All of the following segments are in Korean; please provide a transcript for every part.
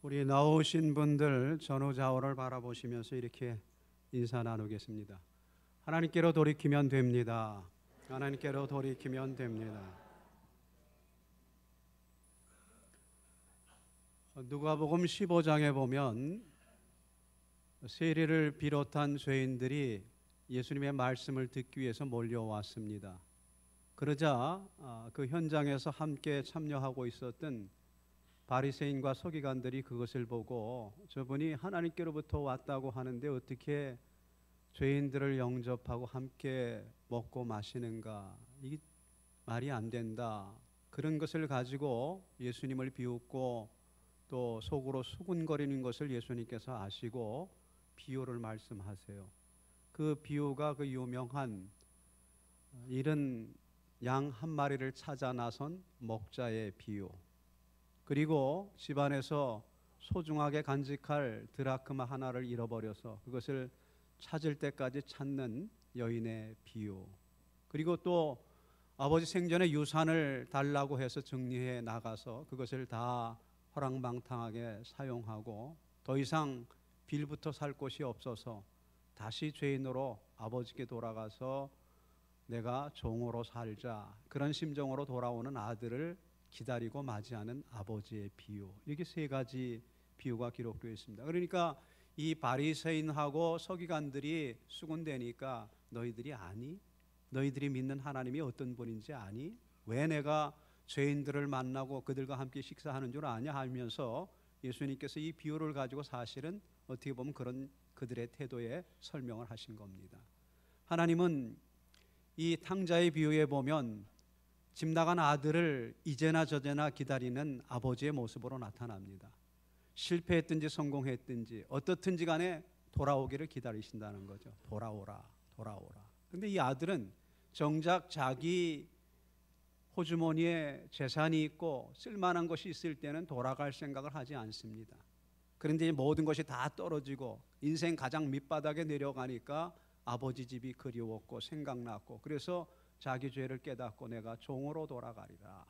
우리 나오신 분들 전후좌우를 바라보시면서 이렇게 인사 나누겠습니다. 하나님께로 돌이키면 됩니다. 하나님께로 돌이키면 됩니다. 누가복음 15장에 보면 세리를 비롯한 죄인들이 예수님의 말씀을 듣기 위해서 몰려왔습니다. 그러자 그 현장에서 함께 참여하고 있었던 바리새인과 서기관들이 그것을 보고 저분이 하나님께로부터 왔다고 하는데 어떻게 죄인들을 영접하고 함께 먹고 마시는가, 이게 말이 안 된다. 그런 것을 가지고 예수님을 비웃고 또 속으로 수군거리는 것을 예수님께서 아시고 비유를 말씀하세요. 그 비유가 그 유명한 잃은 양 한 마리를 찾아 나선 목자의 비유, 그리고 집안에서 소중하게 간직할 드라크마 하나를 잃어버려서 그것을 찾을 때까지 찾는 여인의 비유, 그리고 또 아버지 생전에 유산을 달라고 해서 정리해 나가서 그것을 다 허랑방탕하게 사용하고 더 이상 빌부터 살 곳이 없어서 다시 죄인으로 아버지께 돌아가서 내가 종으로 살자, 그런 심정으로 돌아오는 아들을 기다리고 맞이하는 아버지의 비유, 이렇게 세 가지 비유가 기록되어 있습니다. 그러니까 이 바리새인하고 서기관들이 수군대니까 너희들이 아니? 너희들이 믿는 하나님이 어떤 분인지 아니? 왜 내가 죄인들을 만나고 그들과 함께 식사하는 줄 아냐 하면서 예수님께서 이 비유를 가지고 사실은 어떻게 보면 그런 그들의 태도에 설명을 하신 겁니다. 하나님은 이 탕자의 비유에 보면 집 나간 아들을 이제나 저제나 기다리는 아버지의 모습으로 나타납니다. 실패했든지 성공했든지 어떻든지 간에 돌아오기를 기다리신다는 거죠. 돌아오라, 돌아오라. 근데 이 아들은 정작 자기 호주머니에 재산이 있고 쓸만한 것이 있을 때는 돌아갈 생각을 하지 않습니다. 그런데 모든 것이 다 떨어지고 인생 가장 밑바닥에 내려가니까 아버지 집이 그리웠고 생각났고, 그래서 자기 죄를 깨닫고 내가 종으로 돌아가리라.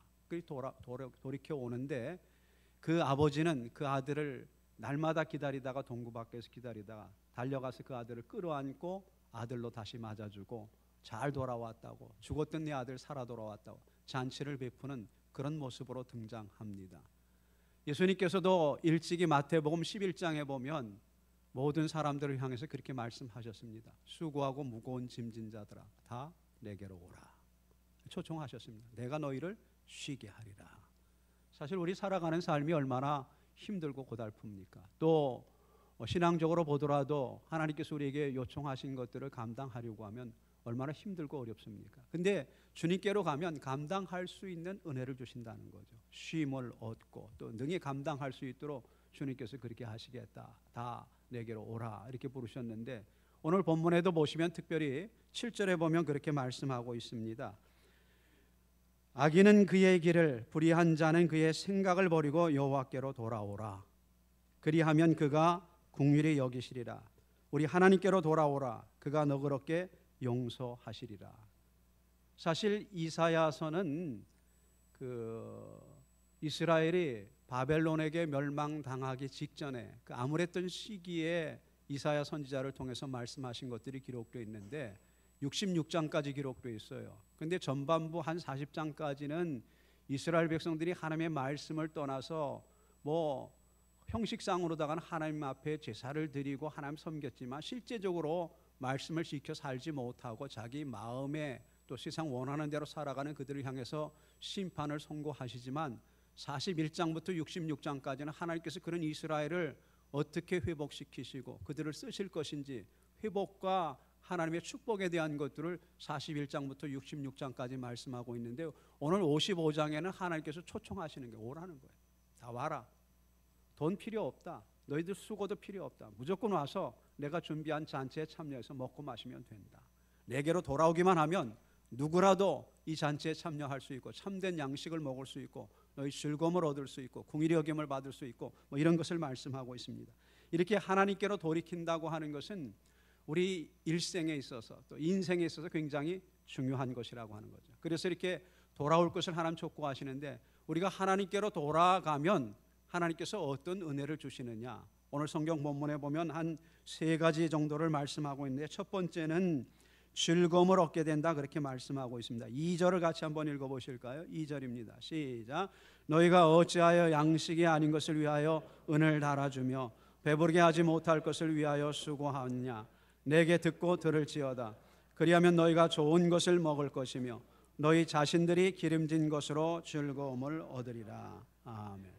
돌이켜 오는데 그 아버지는 그 아들을 날마다 기다리다가 동구 밖에서 기다리다가 달려가서 그 아들을 끌어안고 아들로 다시 맞아주고 잘 돌아왔다고, 죽었던 내 아들 살아 돌아왔다고 잔치를 베푸는 그런 모습으로 등장합니다. 예수님께서도 일찍이 마태복음 11장에 보면 모든 사람들을 향해서 그렇게 말씀하셨습니다. 수고하고 무거운 짐진 자들아 다 내게로 오라. 초청하셨습니다. 내가 너희를 쉬게 하리라. 사실 우리 살아가는 삶이 얼마나 힘들고 고달픕니까? 또 신앙적으로 보더라도 하나님께서 우리에게 요청하신 것들을 감당하려고 하면 얼마나 힘들고 어렵습니까? 근데 주님께로 가면 감당할 수 있는 은혜를 주신다는 거죠. 쉼을 얻고 또 능히 감당할 수 있도록 주님께서 그렇게 하시겠다. 다 내게로 오라 이렇게 부르셨는데, 오늘 본문에도 보시면 특별히 7절에 보면 그렇게 말씀하고 있습니다. 악인은 그의 길을, 불의한 자는 그의 생각을 버리고 여호와께로 돌아오라. 그리하면 그가 긍휼히 여기시리라. 우리 하나님께로 돌아오라. 그가 너그럽게 용서하시리라. 사실 이사야서는 이스라엘이 바벨론에게 멸망당하기 직전에 그 암울했던 시기에 이사야 선지자를 통해서 말씀하신 것들이 기록되어 있는데 66장까지 기록되어 있어요. 그런데 전반부 한 40장까지는 이스라엘 백성들이 하나님의 말씀을 떠나서 형식상으로다가는 하나님 앞에 제사를 드리고 하나님 섬겼지만 실제적으로 말씀을 지켜 살지 못하고 자기 마음에 또 세상 원하는 대로 살아가는 그들을 향해서 심판을 선고하시지만 41장부터 66장까지는 하나님께서 그런 이스라엘을 어떻게 회복시키시고 그들을 쓰실 것인지 회복과 하나님의 축복에 대한 것들을 41장부터 66장까지 말씀하고 있는데, 오늘 55장에는 하나님께서 초청하시는 게 오라는 거예요. 다 와라. 돈 필요 없다. 너희들 수고도 필요 없다. 무조건 와서 내가 준비한 잔치에 참여해서 먹고 마시면 된다. 내게로 돌아오기만 하면 누구라도 이 잔치에 참여할 수 있고 참된 양식을 먹을 수 있고 너희 즐거움을 얻을 수 있고 긍휼히 여김을 받을 수 있고 이런 것을 말씀하고 있습니다. 이렇게 하나님께로 돌이킨다고 하는 것은 우리 일생에 있어서 또 인생에 있어서 굉장히 중요한 것이라고 하는 거죠. 그래서 이렇게 돌아올 것을 하나님 촉구하시는데, 우리가 하나님께로 돌아가면 하나님께서 어떤 은혜를 주시느냐, 오늘 성경 본문에 보면 한 3가지 정도를 말씀하고 있는데, 첫 번째는 즐거움을 얻게 된다 그렇게 말씀하고 있습니다. 2절을 같이 한번 읽어보실까요? 2절입니다. 시작. 너희가 어찌하여 양식이 아닌 것을 위하여 은을 달아주며 배부르게 하지 못할 것을 위하여 수고하느냐. 내게 듣고 들을지어다. 그리하면 너희가 좋은 것을 먹을 것이며 너희 자신들이 기름진 것으로 즐거움을 얻으리라. 아멘.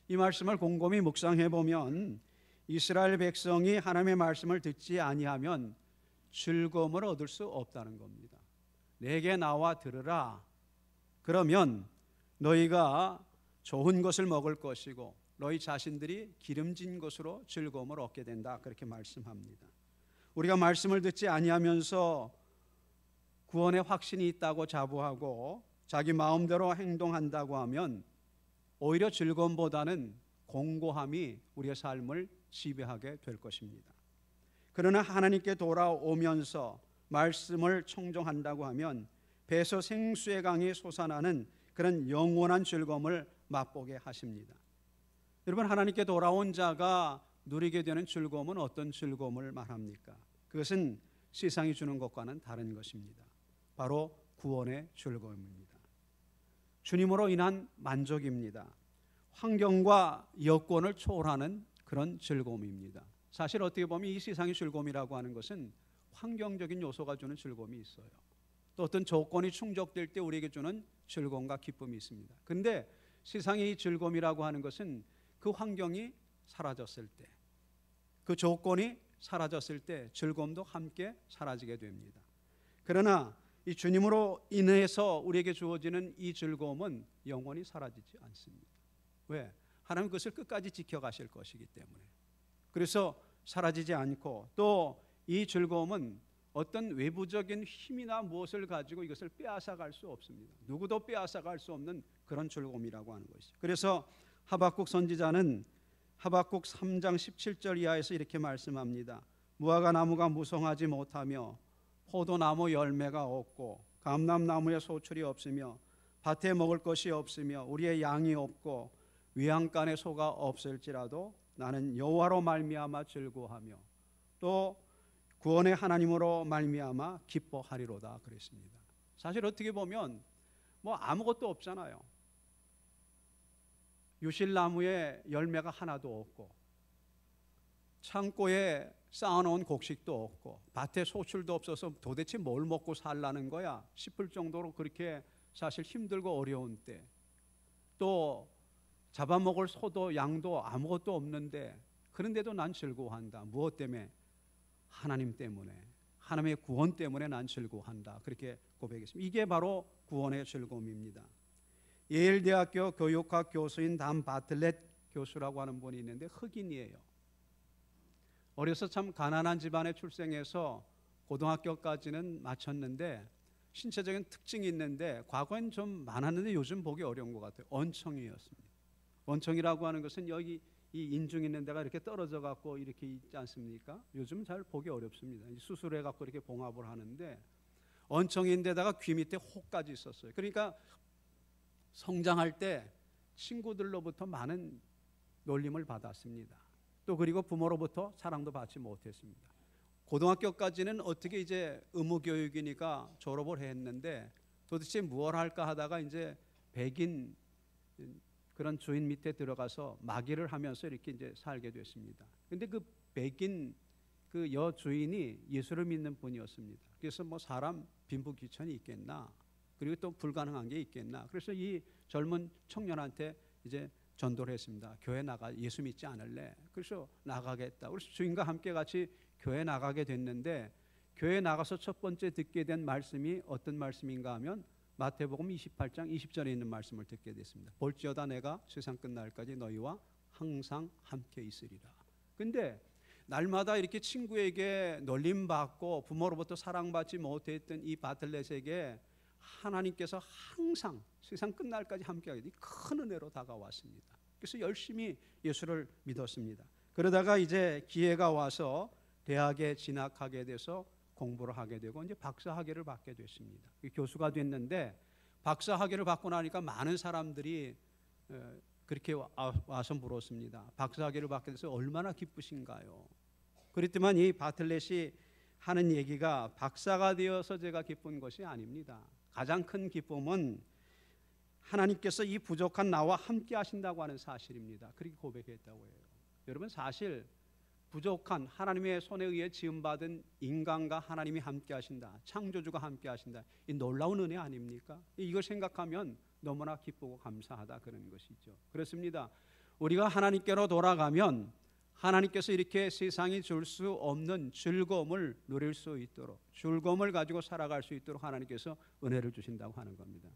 이 말씀을 곰곰이 묵상해 보면 이스라엘 백성이 하나님의 말씀을 듣지 아니하면 즐거움을 얻을 수 없다는 겁니다. 내게 나와 들으라. 그러면 너희가 좋은 것을 먹을 것이고 너희 자신들이 기름진 것으로 즐거움을 얻게 된다 그렇게 말씀합니다. 우리가 말씀을 듣지 아니하면서 구원의 확신이 있다고 자부하고 자기 마음대로 행동한다고 하면 오히려 즐거움보다는 공고함이 우리의 삶을 지배하게 될 것입니다. 그러나 하나님께 돌아오면서 말씀을 청종한다고 하면 배에서 생수의 강이 솟아나는 그런 영원한 즐거움을 맛보게 하십니다. 여러분, 하나님께 돌아온 자가 누리게 되는 즐거움은 어떤 즐거움을 말합니까? 그것은 세상이 주는 것과는 다른 것입니다. 바로 구원의 즐거움입니다. 주님으로 인한 만족입니다. 환경과 여건을 초월하는 그런 즐거움입니다. 사실 어떻게 보면 이 세상의 즐거움이라고 하는 것은 환경적인 요소가 주는 즐거움이 있어요. 또 어떤 조건이 충족될 때 우리에게 주는 즐거움과 기쁨이 있습니다. 그런데 세상의 이 즐거움이라고 하는 것은 그 환경이 사라졌을 때, 그 조건이 사라졌을 때 즐거움도 함께 사라지게 됩니다. 그러나 이 주님으로 인해서 우리에게 주어지는 이 즐거움은 영원히 사라지지 않습니다. 왜? 하나님 그것을 끝까지 지켜가실 것이기 때문에. 그래서 사라지지 않고, 또 이 즐거움은 어떤 외부적인 힘이나 무엇을 가지고 이것을 빼앗아갈 수 없습니다. 누구도 빼앗아갈 수 없는 그런 즐거움이라고 하는 것이죠. 그래서 하박국 선지자는 하박국 3장 17절 이하에서 이렇게 말씀합니다. 무화과 나무가 무성하지 못하며 포도나무 열매가 없고 감람나무에 소출이 없으며 밭에 먹을 것이 없으며 우리의 양이 없고 외양간에 소가 없을지라도 나는 여호와로 말미암아 즐거워하며 또 구원의 하나님으로 말미암아 기뻐하리로다 그랬습니다. 사실 어떻게 보면 뭐 아무것도 없잖아요. 유실나무에 열매가 하나도 없고 창고에 쌓아놓은 곡식도 없고 밭에 소출도 없어서 도대체 뭘 먹고 살라는 거야 싶을 정도로 그렇게 사실 힘들고 어려운 때, 또 잡아먹을 소도 양도 아무것도 없는데 그런데도 난 즐거워한다. 무엇 때문에? 하나님 때문에, 하나님의 구원 때문에 난 즐거워한다. 그렇게 고백했습니다. 이게 바로 구원의 즐거움입니다. 예일대학교 교육학 교수인 단 바틀렛 교수라고 하는 분이 있는데 흑인이에요. 어려서 참 가난한 집안에 출생해서 고등학교까지는 마쳤는데 신체적인 특징이 있는데 과거엔 좀 많았는데 요즘 보기 어려운 것 같아요. 언청이었습니다. 언청이라고 하는 것은 여기 이 인중 있는 데가 이렇게 떨어져 갖고 이렇게 있지 않습니까? 요즘 잘 보기 어렵습니다. 수술해 갖고 이렇게 봉합을 하는데 언청인데다가 귀 밑에 혹까지 있었어요. 그러니까 성장할 때 친구들로부터 많은 놀림을 받았습니다. 또 그리고 부모로부터 사랑도 받지 못했습니다. 고등학교까지는 어떻게 이제 의무교육이니까 졸업을 했는데 도대체 무엇을 할까 하다가 이제 백인 그런 주인 밑에 들어가서 마기를 하면서 이렇게 이제 살게 됐습니다. 근데 그 백인 그 여주인이 예수를 믿는 분이었습니다. 그래서 뭐 사람 빈부귀천이 있겠나, 그리고 또 불가능한 게 있겠나. 그래서 이 젊은 청년한테 이제 전도를 했습니다. 교회 나가, 예수 믿지 않을래? 그래서 나가겠다. 그래서 주인과 함께 같이 교회 나가게 됐는데, 교회 나가서 첫 번째 듣게 된 말씀이 어떤 말씀인가 하면 마태복음 28장 20절에 있는 말씀을 듣게 됐습니다. 볼지어다 내가 세상 끝날까지 너희와 항상 함께 있으리라. 근데 날마다 이렇게 친구에게 놀림받고 부모로부터 사랑받지 못했던 이 바틀렛에게 하나님께서 항상 세상 끝날까지 함께하게 큰 은혜로 다가왔습니다. 그래서 열심히 예수를 믿었습니다. 그러다가 이제 기회가 와서 대학에 진학하게 돼서 공부를 하게 되고 이제 박사학위를 받게 됐습니다. 교수가 됐는데 박사학위를 받고 나니까 많은 사람들이 그렇게 와서 물었습니다. 박사학위를 받게 돼서 얼마나 기쁘신가요? 그랬더만 이 바틀렛이 하는 얘기가 박사가 되어서 제가 기쁜 것이 아닙니다. 가장 큰 기쁨은 하나님께서 이 부족한 나와 함께 하신다고 하는 사실입니다. 그렇게 고백했다고 해요. 여러분, 사실 부족한 하나님의 손에 의해 지음받은 인간과 하나님이 함께 하신다, 창조주가 함께 하신다, 이 놀라운 은혜 아닙니까? 이걸 생각하면 너무나 기쁘고 감사하다, 그런 것이죠. 그렇습니다. 우리가 하나님께로 돌아가면 하나님께서 이렇게 세상이 줄 수 없는 즐거움을 누릴 수 있도록, 즐거움을 가지고 살아갈 수 있도록 하나님께서 은혜를 주신다고 하는 겁니다.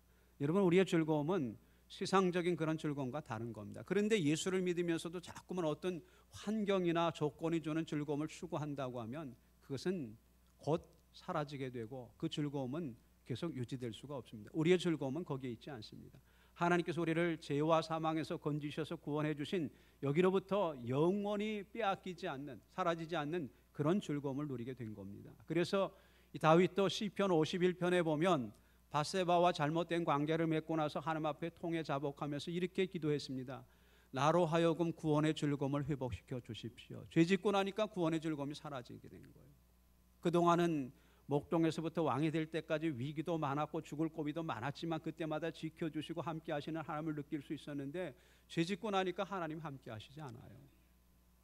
여러분, 우리의 즐거움은 세상적인 그런 즐거움과 다른 겁니다. 그런데 예수를 믿으면서도 자꾸만 어떤 환경이나 조건이 주는 즐거움을 추구한다고 하면 그것은 곧 사라지게 되고 그 즐거움은 계속 유지될 수가 없습니다. 우리의 즐거움은 거기에 있지 않습니다. 하나님께서 우리를 죄와 사망에서 건지셔서 구원해 주신 여기로부터 영원히 빼앗기지 않는, 사라지지 않는 그런 즐거움을 누리게 된 겁니다. 그래서 이 다윗도 시편 51편에 보면 밧세바와 잘못된 관계를 맺고 나서 하나님 앞에 통해 자복하면서 이렇게 기도했습니다. 나로 하여금 구원의 즐거움을 회복시켜 주십시오. 죄 짓고 나니까 구원의 즐거움이 사라지게 된 거예요. 그동안은 목동에서부터 왕이 될 때까지 위기도 많았고 죽을 고비도 많았지만 그때마다 지켜주시고 함께 하시는 하나님을 느낄 수 있었는데 죄 짓고 나니까 하나님 함께 하시지 않아요.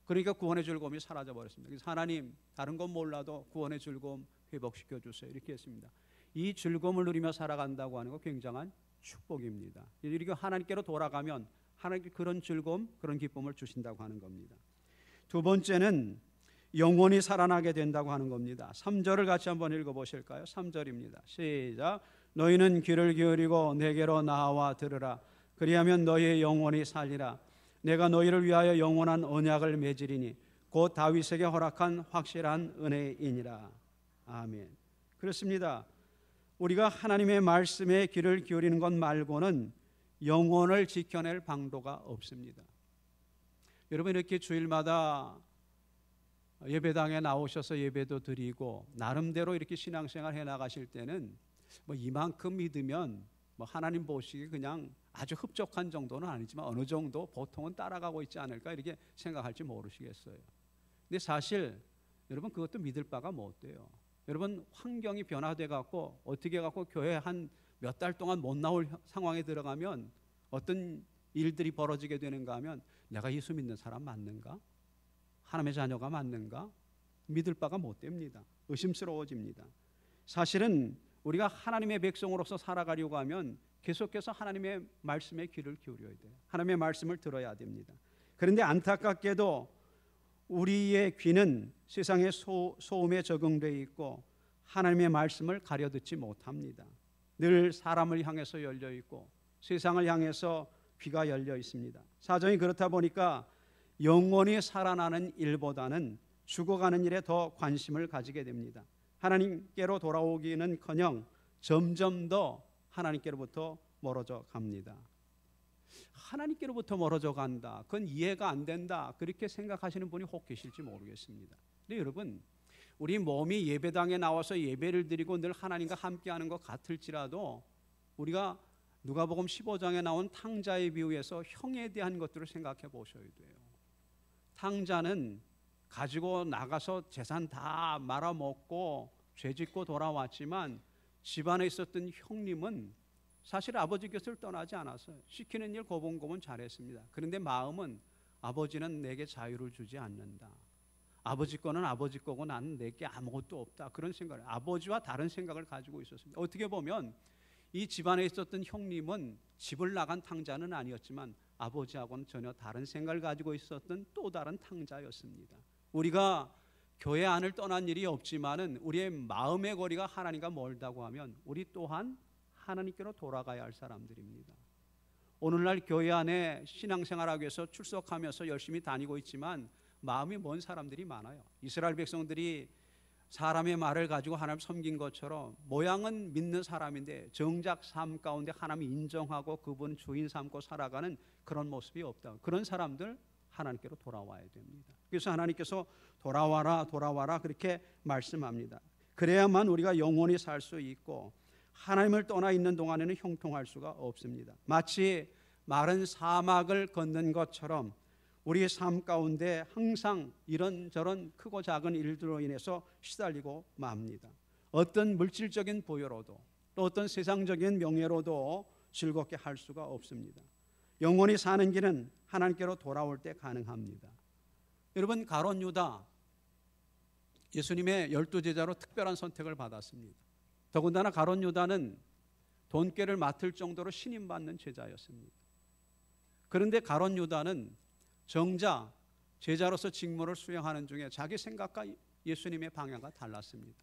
그러니까 구원의 즐거움이 사라져 버렸습니다. 그래서 하나님, 다른 건 몰라도 구원의 즐거움 회복시켜 주세요, 이렇게 했습니다. 이 즐거움을 누리며 살아간다고 하는 거 굉장한 축복입니다. 이렇게 하나님께로 돌아가면 하나님께 그런 즐거움, 그런 기쁨을 주신다고 하는 겁니다. 두 번째는 영원히 살아나게 된다고 하는 겁니다. 3절을 같이 한번 읽어보실까요? 3절입니다. 시작. 너희는 귀를 기울이고 내게로 나와 들으라. 그리하면 너희의 영혼이 살리라. 내가 너희를 위하여 영원한 언약을 맺으리니 곧 다윗에게 허락한 확실한 은혜이니라. 아멘. 그렇습니다. 우리가 하나님의 말씀에 귀를 기울이는 것 말고는 영혼을 지켜낼 방도가 없습니다. 여러분, 이렇게 주일마다 예배당에 나오셔서 예배도 드리고 나름대로 이렇게 신앙생활 해나가실 때는 이만큼 믿으면 하나님 보시기에 그냥 아주 흡족한 정도는 아니지만 어느 정도 보통은 따라가고 있지 않을까, 이렇게 생각할지 모르시겠어요. 근데 사실 여러분, 그것도 믿을 바가 못 돼요. 여러분, 환경이 변화돼 갖고 어떻게 갖고 교회 한 몇 달 동안 못 나올 상황에 들어가면 어떤 일들이 벌어지게 되는가 하면 내가 예수 믿는 사람 맞는가? 하나님의 자녀가 맞는가? 믿을 바가 못 됩니다. 의심스러워집니다. 사실은 우리가 하나님의 백성으로서 살아가려고 하면 계속해서 하나님의 말씀에 귀를 기울여야 돼요. 하나님의 말씀을 들어야 됩니다. 그런데 안타깝게도 우리의 귀는 세상의 소음에 적응되어 있고 하나님의 말씀을 가려듣지 못합니다. 늘 사람을 향해서 열려 있고 세상을 향해서 귀가 열려 있습니다. 사정이 그렇다 보니까 영원히 살아나는 일보다는 죽어가는 일에 더 관심을 가지게 됩니다. 하나님께로 돌아오기는커녕 점점 더 하나님께로부터 멀어져 갑니다. 하나님께로부터 멀어져 간다, 그건 이해가 안 된다, 그렇게 생각하시는 분이 혹 계실지 모르겠습니다. 근데 여러분, 우리 몸이 예배당에 나와서 예배를 드리고 늘 하나님과 함께하는 것 같을지라도 우리가 누가복음 15장에 나온 탕자의 비유에서 형에 대한 것들을 생각해 보셔야 돼요. 탕자는 가지고 나가서 재산 다 말아먹고 죄짓고 돌아왔지만 집안에 있었던 형님은 사실 아버지 곁을 떠나지 않았어요. 시키는 일 고분고분 잘했습니다. 그런데 마음은 아버지는 내게 자유를 주지 않는다. 아버지 거는 아버지 거고 나는 내게 아무것도 없다. 그런 생각을, 아버지와 다른 생각을 가지고 있었습니다. 어떻게 보면 이 집안에 있었던 형님은 집을 나간 탕자는 아니었지만 아버지하고는 전혀 다른 생각을 가지고 있었던 또 다른 탕자였습니다. 우리가 교회 안을 떠난 일이 없지만은 우리의 마음의 거리가 하나님과 멀다고 하면 우리 또한 하나님께로 돌아가야 할 사람들입니다. 오늘날 교회 안에 신앙생활하기 위해서 출석하면서 열심히 다니고 있지만 마음이 먼 사람들이 많아요. 이스라엘 백성들이 사람의 말을 가지고 하나님을 섬긴 것처럼 모양은 믿는 사람인데 정작 삶 가운데 하나님을 인정하고 그분 주인 삼고 살아가는 그런 모습이 없다. 그런 사람들 하나님께로 돌아와야 됩니다. 그래서 하나님께서 돌아와라 돌아와라 그렇게 말씀합니다. 그래야만 우리가 영원히 살 수 있고 하나님을 떠나 있는 동안에는 형통할 수가 없습니다. 마치 마른 사막을 걷는 것처럼 우리의 삶 가운데 항상 이런저런 크고 작은 일들로 인해서 시달리고 맙니다. 어떤 물질적인 부여로도 또 어떤 세상적인 명예로도 즐겁게 할 수가 없습니다. 영원히 사는 길은 하나님께로 돌아올 때 가능합니다. 여러분, 가룟 유다 예수님의 12제자로 특별한 선택을 받았습니다. 더군다나 가룟 유다는 돈꾀를 맡을 정도로 신임받는 제자였습니다. 그런데 가룟 유다는 정작 제자로서 직무를 수행하는 중에 자기 생각과 예수님의 방향과 달랐습니다.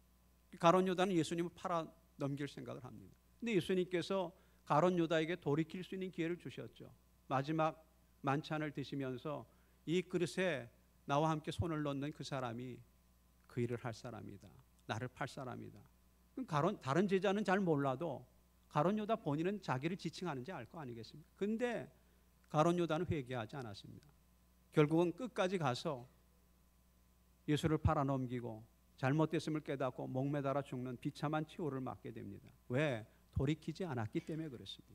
가룟 유다는 예수님을 팔아 넘길 생각을 합니다. 근데 예수님께서 가룟 유다에게 돌이킬 수 있는 기회를 주셨죠. 마지막 만찬을 드시면서 이 그릇에 나와 함께 손을 넣는 그 사람이 그 일을 할 사람이다. 나를 팔 사람이다. 다른 제자는 잘 몰라도 가룟 유다 본인은 자기를 지칭하는지 알 거 아니겠습니까? 근데 가룟 유다는 회개하지 않았습니다. 결국은 끝까지 가서 예수를 팔아넘기고 잘못됐음을 깨닫고 목매달아 죽는 비참한 치욕을 맞게 됩니다. 왜? 돌이키지 않았기 때문에 그렇습니다.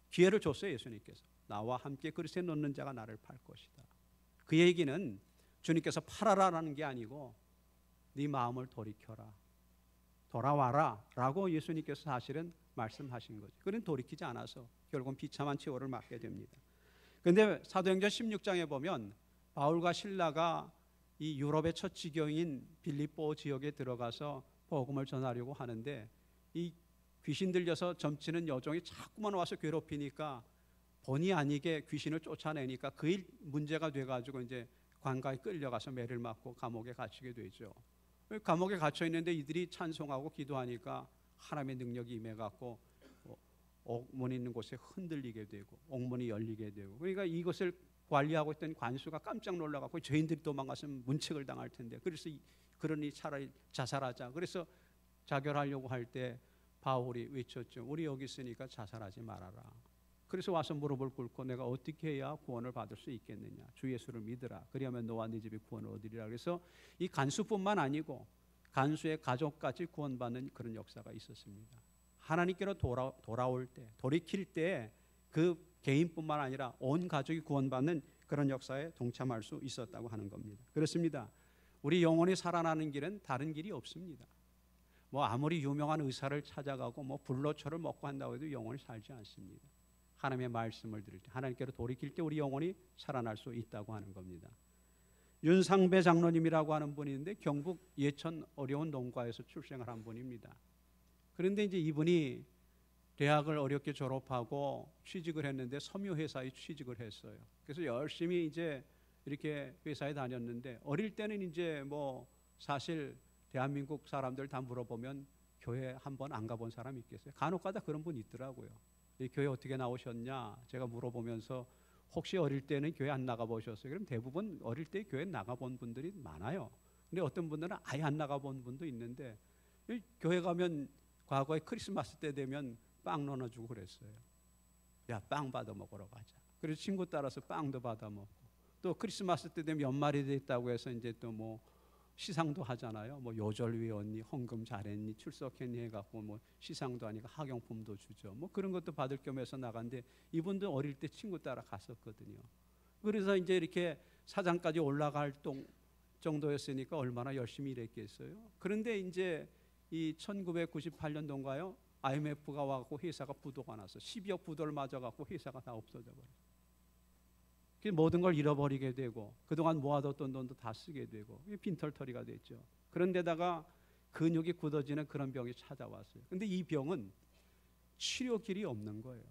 기회를 줬어요. 예수님께서. 나와 함께 그릇에 넣는 자가 나를 팔 것이다. 그 얘기는 주님께서 팔아라라는 게 아니고 네 마음을 돌이켜라, 돌아와라 라고 예수님께서 사실은 말씀하신 거죠. 그는 돌이키지 않아서 결국은 비참한 치욕을 맞게 됩니다. 그런데 사도행전 16장에 보면 바울과 실라가 이 유럽의 첫 지경인 빌립보 지역에 들어가서 복음을 전하려고 하는데 이 귀신 들려서 점치는 여종이 자꾸만 와서 괴롭히니까 본의 아니게 귀신을 쫓아내니까 그 일 문제가 돼가지고 이제 관가에 끌려가서 매를 맞고 감옥에 갇히게 되죠. 감옥에 갇혀 있는데 이들이 찬송하고 기도하니까 하나님의 능력이 임해갖고 옥문 있는 곳에 흔들리게 되고 옥문이 열리게 되고, 그러니까 이것을 관리하고 있던 관수가 깜짝 놀라갖고 죄인들이 도망갔으면 문책을 당할 텐데, 그래서 그러니 차라리 자살하자. 그래서 자결하려고 할 때 바울이 외쳤죠. 우리 여기 있으니까 자살하지 말아라. 그래서 와서 무릎을 꿇고 내가 어떻게 해야 구원을 받을 수 있겠느냐. 주 예수를 믿으라. 그리하면 너와 네 집이 구원을 얻으리라. 그래서 이 간수뿐만 아니고 간수의 가족까지 구원받는 그런 역사가 있었습니다. 하나님께로 돌아올 때, 돌이킬 때 그 개인뿐만 아니라 온 가족이 구원받는 그런 역사에 동참할 수 있었다고 하는 겁니다. 그렇습니다. 우리 영혼이 살아나는 길은 다른 길이 없습니다. 뭐 아무리 유명한 의사를 찾아가고 뭐 불로초를 먹고 한다고 해도 영혼이 살지 않습니다. 하나님의 말씀을 들을 때, 하나님께로 돌이킬 때 우리 영혼이 살아날 수 있다고 하는 겁니다. 윤상배 장로님이라고 하는 분이 있는데 경북 예천 어려운 농가에서 출생을 한 분입니다. 그런데 이제 이분이 대학을 어렵게 졸업하고 취직을 했는데 섬유회사에 취직을 했어요. 그래서 열심히 이제 이렇게 회사에 다녔는데 어릴 때는 이제 뭐 사실 대한민국 사람들 다 물어보면 교회 한 번 안 가본 사람 있겠어요? 간혹가다 그런 분 있더라고요. 이 교회 어떻게 나오셨냐 제가 물어보면서 혹시 어릴 때는 교회 안 나가보셨어요? 그럼 대부분 어릴 때 교회 나가본 분들이 많아요. 근데 어떤 분들은 아예 안 나가본 분도 있는데 교회 가면 과거에 크리스마스 때 되면 빵 나눠주고 그랬어요. 야, 빵 받아 먹으러 가자. 그래서 친구 따라서 빵도 받아 먹고, 또 크리스마스 때 되면 연말이 됐다고 해서 이제 또 뭐 시상도 하잖아요. 뭐 요절위원니 헌금 잘했니 출석했니 해갖고 뭐 시상도 하니까 학용품도 주죠. 뭐 그런 것도 받을 겸해서 나간데 이분도 어릴 때 친구 따라 갔었거든요. 그래서 이제 이렇게 사장까지 올라갈 정도였으니까 얼마나 열심히 일했겠어요. 그런데 이제 이 1998년도인가요? IMF가 와갖고 회사가 부도가 나서 12억 부도를 맞아갖고 회사가 다 없어져 버렸어요. 모든 걸 잃어버리게 되고 그동안 모아뒀던 돈도 다 쓰게 되고 빈털터리가 됐죠. 그런데다가 근육이 굳어지는 그런 병이 찾아왔어요. 근데 이 병은 치료길이 없는 거예요.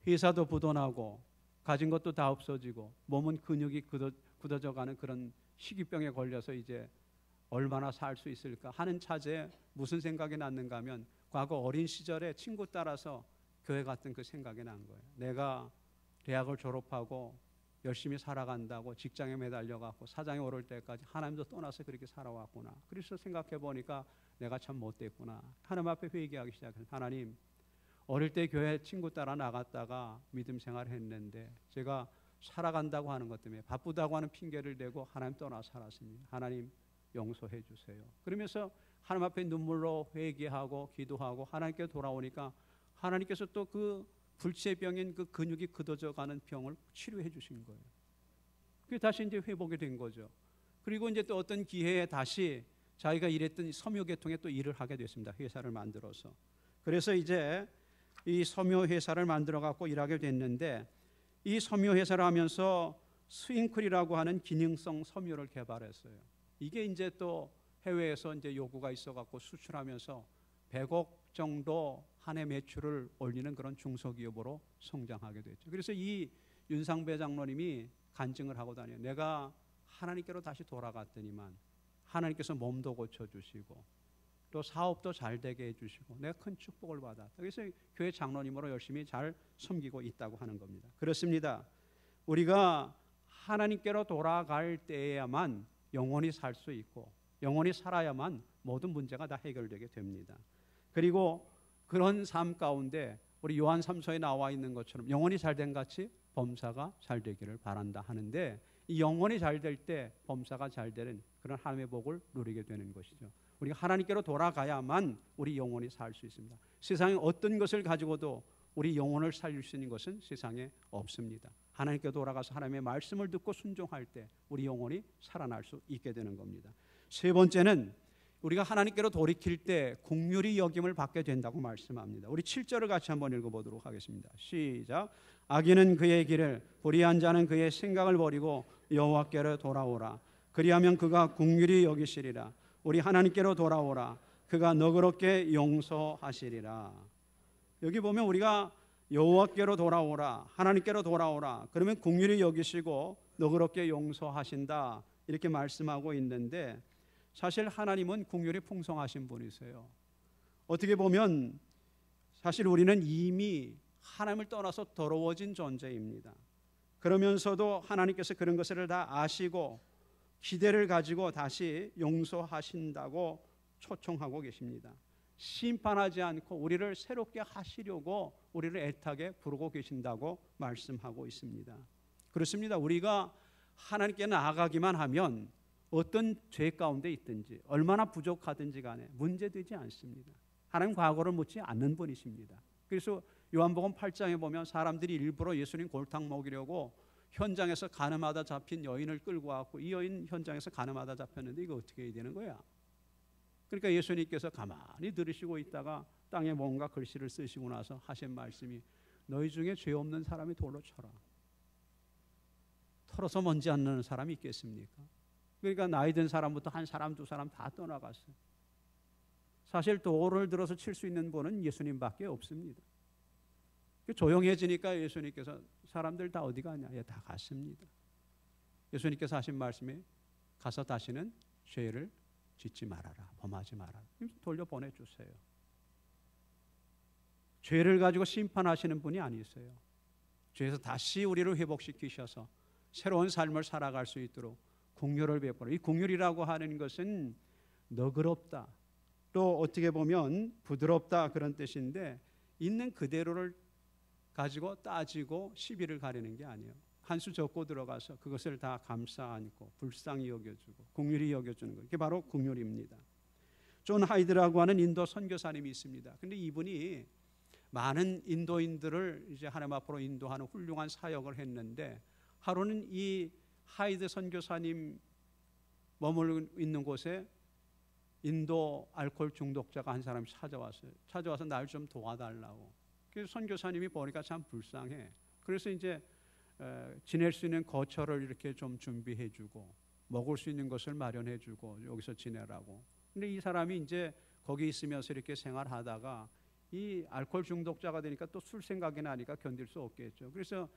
회사도 부도나고 가진 것도 다 없어지고 몸은 근육이 굳어져가는 그런 희귀병에 걸려서 이제 얼마나 살 수 있을까 하는 차제에 무슨 생각이 났는가 하면 과거 어린 시절에 친구 따라서 교회 갔던 그 생각이 난 거예요. 내가 대학을 졸업하고 열심히 살아간다고 직장에 매달려갖고 사장에 오를 때까지 하나님도 떠나서 그렇게 살아왔구나. 그래서 생각해 보니까 내가 참 못됐구나. 하나님 앞에 회개하기 시작해서 하나님, 어릴 때 교회 친구 따라 나갔다가 믿음 생활을 했는데 제가 살아간다고 하는 것 때문에 바쁘다고 하는 핑계를 대고 하나님 떠나 살았습니다. 하나님 용서해 주세요. 그러면서 하나님 앞에 눈물로 회개하고 기도하고 하나님께 돌아오니까 하나님께서 또 그 불치병인 그 근육이 굳어져가는 병을 치료해 주신 거예요. 그게 다시 이제 회복이 된 거죠. 그리고 이제 또 어떤 기회에 다시 자기가 일했던 섬유계통에 또 일을 하게 됐습니다. 회사를 만들어서. 그래서 이제 이 섬유 회사를 만들어 갖고 일하게 됐는데, 이 섬유 회사를 하면서 스윙클이라고 하는 기능성 섬유를 개발했어요. 이게 이제 또 해외에서 이제 요구가 있어 갖고 수출하면서 100억 정도 한 해 매출을 올리는 그런 중소기업으로 성장하게 됐죠. 그래서 이 윤상배 장로님이 간증을 하고 다녀요. 내가 하나님께로 다시 돌아갔더니만 하나님께서 몸도 고쳐주시고 또 사업도 잘 되게 해주시고 내가 큰 축복을 받았다. 그래서 교회 장로님으로 열심히 잘 섬기고 있다고 하는 겁니다. 그렇습니다. 우리가 하나님께로 돌아갈 때에야만 영원히 살 수 있고 영원히 살아야만 모든 문제가 다 해결되게 됩니다. 그리고 그런 삶 가운데 우리 요한 3서에 나와 있는 것처럼 영원히 잘된 같이 범사가 잘 되기를 바란다 하는데, 이 영원히 잘 될 때 범사가 잘 되는 그런 하나님의 복을 누리게 되는 것이죠. 우리가 하나님께로 돌아가야만 우리 영원히 살 수 있습니다. 세상에 어떤 것을 가지고도 우리 영혼을 살릴 수 있는 것은 세상에 없습니다. 하나님께 돌아가서 하나님의 말씀을 듣고 순종할 때 우리 영혼이 살아날 수 있게 되는 겁니다. 세 번째는 우리가 하나님께로 돌이킬 때 긍휼히 여김을 받게 된다고 말씀합니다. 우리 7절을 같이 한번 읽어보도록 하겠습니다. 시작. 악인은 그의 길을, 불의한 자는 그의 생각을 버리고 여호와께로 돌아오라. 그리하면 그가 긍휼히 여기시리라. 우리 하나님께로 돌아오라. 그가 너그럽게 용서하시리라. 여기 보면 우리가 여호와께로 돌아오라, 하나님께로 돌아오라, 그러면 긍휼히 여기시고 너그럽게 용서하신다, 이렇게 말씀하고 있는데, 사실 하나님은 긍휼이 풍성하신 분이세요. 어떻게 보면 사실 우리는 이미 하나님을 떠나서 더러워진 존재입니다. 그러면서도 하나님께서 그런 것을 다 아시고 기대를 가지고 다시 용서하신다고 초청하고 계십니다. 심판하지 않고 우리를 새롭게 하시려고 우리를 애타게 부르고 계신다고 말씀하고 있습니다. 그렇습니다. 우리가 하나님께 나아가기만 하면 어떤 죄 가운데 있든지 얼마나 부족하든지 간에 문제되지 않습니다. 하나님 과거를 묻지 않는 분이십니다. 그래서 요한복음 8장에 보면 사람들이 일부러 예수님 골탕 먹이려고 현장에서 가늠하다 잡힌 여인을 끌고 왔고, 이 여인 현장에서 가늠하다 잡혔는데 이거 어떻게 해야 되는 거야? 그러니까 예수님께서 가만히 들으시고 있다가 땅에 뭔가 글씨를 쓰시고 나서 하신 말씀이, 너희 중에 죄 없는 사람이 돌로 쳐라. 털어서 먼지 안 나는 사람이 있겠습니까? 그러니까 나이 든 사람부터 한 사람 두 사람 다 떠나갔어요. 사실 돌을 들어서 칠 수 있는 분은 예수님밖에 없습니다. 조용해지니까 예수님께서 사람들 다 어디 가냐? 예, 다 갔습니다. 예수님께서 하신 말씀이, 가서 다시는 죄를 짓지 말아라, 범하지 말아라. 돌려보내주세요. 죄를 가지고 심판하시는 분이 아니세요. 죄에서 다시 우리를 회복시키셔서 새로운 삶을 살아갈 수 있도록 긍휼을 베풀어. 이 긍휼이라고 하는 것은 너그럽다, 또 어떻게 보면 부드럽다, 그런 뜻인데, 있는 그대로를 가지고 따지고 시비를 가리는 게 아니에요. 한 수 적고 들어가서 그것을 다 감싸 안고 불쌍히 여겨주고 긍휼히 여겨주는 것, 이게 바로 긍휼입니다. 존 하이드라고 하는 인도 선교사님이 있습니다. 근데 이분이 많은 인도인들을 이제 하나님 앞으로 인도하는 훌륭한 사역을 했는데, 하루는 이 하이드 선교사님 머물고 있는 곳에 인도 알코올 중독자가 한 사람이 찾아와서 날 좀 도와달라고. 그래서 선교사님이 보니까 참 불쌍해. 그래서 이제 지낼 수 있는 거처를 이렇게 좀 준비해주고 먹을 수 있는 것을 마련해주고 여기서 지내라고. 근데 이 사람이 이제 거기 있으면서 이렇게 생활하다가 이 알코올 중독자가 되니까 또 술 생각이 나니까 견딜 수 없겠죠. 그래서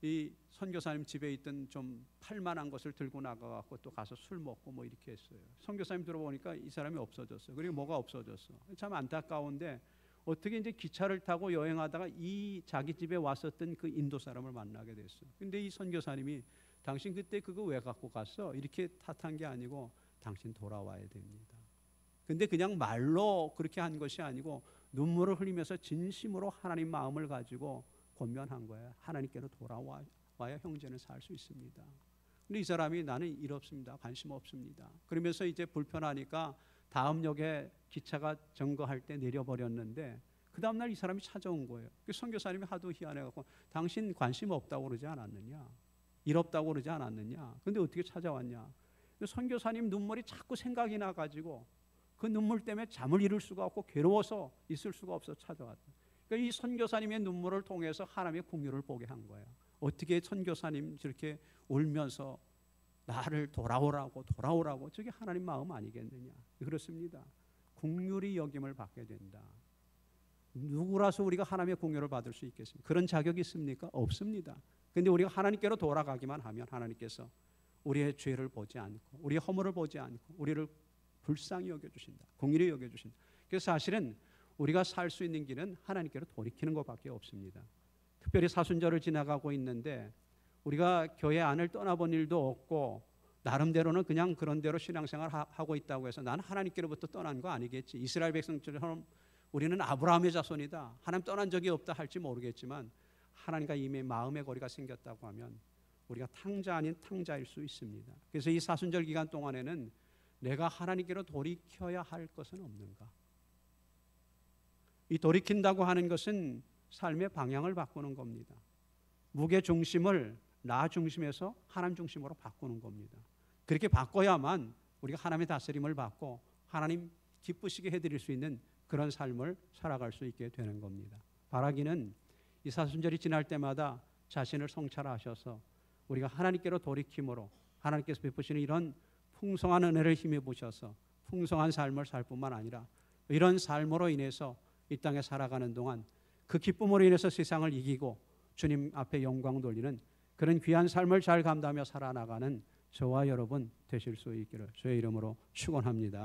이 선교사님 집에 있던 좀 팔만한 것을 들고 나가갖고 또 가서 술 먹고 뭐 이렇게 했어요. 선교사님 들어보니까 이 사람이 없어졌어요. 그리고 뭐가 없어졌어? 참 안타까운데 어떻게 이제 기차를 타고 여행하다가 이 자기 집에 왔었던 그 인도 사람을 만나게 됐어요. 근데 이 선교사님이, 당신 그때 그거 왜 갖고 갔어? 이렇게 탓한 게 아니고, 당신 돌아와야 됩니다. 근데 그냥 말로 그렇게 한 것이 아니고 눈물을 흘리면서 진심으로 하나님 마음을 가지고 권면한 거예요. 하나님께로 돌아와야 형제는 살 수 있습니다. 근데 이 사람이, 나는 일 없습니다, 관심 없습니다, 그러면서 이제 불편하니까 다음 역에 기차가 정거할 때 내려버렸는데, 그 다음날 이 사람이 찾아온 거예요. 그 선교사님이 하도 희한해갖고 당신 관심 없다고 그러지 않았느냐, 일 없다고 그러지 않았느냐, 근데 어떻게 찾아왔냐. 선교사님 눈물이 자꾸 생각이 나가지고 그 눈물 때문에 잠을 이룰 수가 없고 괴로워서 있을 수가 없어 찾아왔다. 그러니까 이 선교사님의 눈물을 통해서 하나님의 긍휼을 보게 한 거예요. 어떻게 선교사님 저렇게 울면서 나를 돌아오라고, 저게 하나님 마음 아니겠느냐. 그렇습니다. 긍휼이 여김을 받게 된다. 누구라서 우리가 하나님의 긍휼을 받을 수 있겠습니까? 그런 자격이 있습니까? 없습니다. 그런데 우리가 하나님께로 돌아가기만 하면 하나님께서 우리의 죄를 보지 않고 우리의 허물을 보지 않고 우리를 불쌍히 여겨주신다. 긍휼히 여겨주신다. 그래서 사실은 우리가 살 수 있는 길은 하나님께로 돌이키는 것밖에 없습니다. 특별히 사순절을 지나가고 있는데 우리가 교회 안을 떠나본 일도 없고 나름대로는 그냥 그런 대로 신앙생활 하고 있다고 해서 나는 하나님께로부터 떠난 거 아니겠지. 이스라엘 백성처럼 우리는 아브라함의 자손이다, 하나님 떠난 적이 없다 할지 모르겠지만 하나님과 이미 마음의 거리가 생겼다고 하면 우리가 탕자 아닌 탕자일 수 있습니다. 그래서 이 사순절 기간 동안에는 내가 하나님께로 돌이켜야 할 것은 없는가. 이 돌이킨다고 하는 것은 삶의 방향을 바꾸는 겁니다. 무게 중심을 나 중심에서 하나님 중심으로 바꾸는 겁니다. 그렇게 바꿔야만 우리가 하나님의 다스림을 받고 하나님 기쁘시게 해드릴 수 있는 그런 삶을 살아갈 수 있게 되는 겁니다. 바라기는 이 사순절이 지날 때마다 자신을 성찰하셔서 우리가 하나님께로 돌이킴으로 하나님께서 베푸시는 이런 풍성한 은혜를 힘입어 보셔서 풍성한 삶을 살 뿐만 아니라 이런 삶으로 인해서 이 땅에 살아가는 동안 그 기쁨으로 인해서 세상을 이기고 주님 앞에 영광 돌리는 그런 귀한 삶을 잘 감당하며 살아나가는 저와 여러분 되실 수 있기를 주의 이름으로 축원합니다.